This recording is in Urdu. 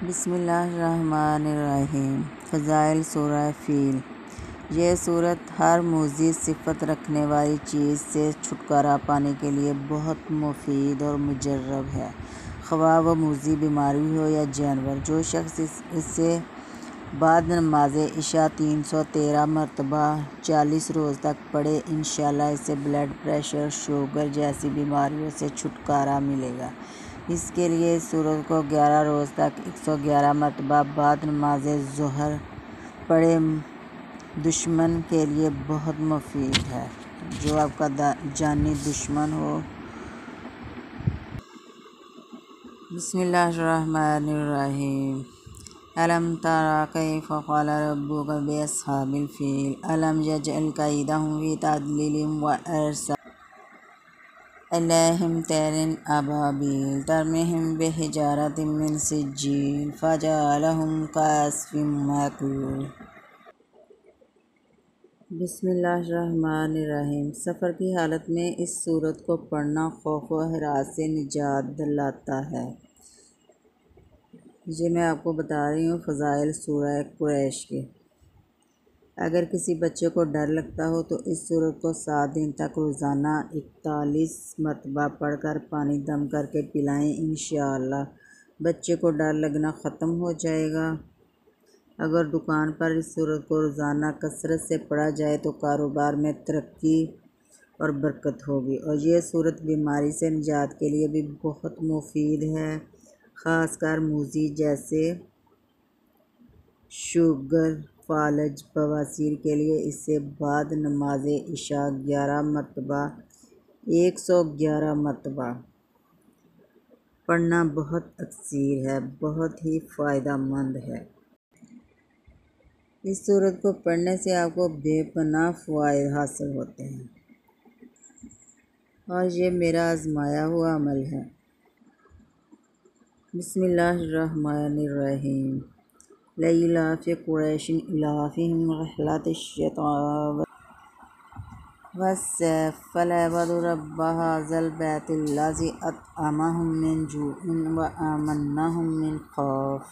بسم اللہ الرحمن الرحیم۔ فضائل سورہ فیل۔ یہ سورت ہر موذی صفت رکھنے والی چیز سے چھٹکارا پانے کے لیے بہت مفید اور مجرب ہے، خواہ وہ موذی بیماری ہو یا جانور۔ جو شخص اسے بعد نماز عشاء 313 مرتبہ 40 روز تک پڑھے، انشاءاللہ اسے بلڈ پریشر، شوگر جیسی بیماریوں سے چھٹکارا ملے گا۔ اس کے لیے اس سورت کو 11 روز تک 111 مرتبہ بعد نماز ظہر پڑھے دشمن کے لیے بہت مفید ہے، جو آپ کا جانی دشمن ہو۔ بسم اللہ الرحمن الرحیم۔ الم تر کیف فعل ربک باصحاب الفیل الم یجعل کیدہم فی تضلیل وارسل علیہم طیرا ابابیل ترمیہم بحجارۃ من سجیل فجعلہم کعصف مأکول۔ بسم اللہ الرحمن الرحیم۔ سفر کی حالت میں اس سورت کو پڑھنا خوف و ہراس سے نجات دلاتا ہے۔ یہ میں آپ کو بتا رہی ہوں فضائل سورہ قریش کے۔ اگر کسی بچے کو ڈر لگتا ہو تو اس سورت کو 7 دن تک روزانہ 41 مرتبہ پڑھ کر پانی دم کر کے پلائیں، انشاءاللہ بچے کو ڈر لگنا ختم ہو جائے گا۔ اگر دکان پر اس سورت کو روزانہ کثرت سے پڑھا جائے تو کاروبار میں ترقی اور برکت ہوگی، اور یہ سورت بیماری سے نجات کے لیے بھی بہت مفید ہے، خاص کر موذی جیسے شوگر، فالج، بواسیر کے لیے اسے بعد نماز عشاء 111 مرتبہ پڑھنا بہت اثیر ہے، بہت ہی فائدہ مند ہے۔ اس سورت کو پڑھنے سے آپ کو بے پناہ فوائد حاصل ہوتے ہیں، اور یہ میرا آزمایا ہوا عمل ہے۔ بسم اللہ الرحمن الرحیم۔ لإلاف قریش إلافهم رحلة الشتاء والصيف فليعبدوا رب هذا البيت الذي أطعمهم من جوع وآمنهم من خوف۔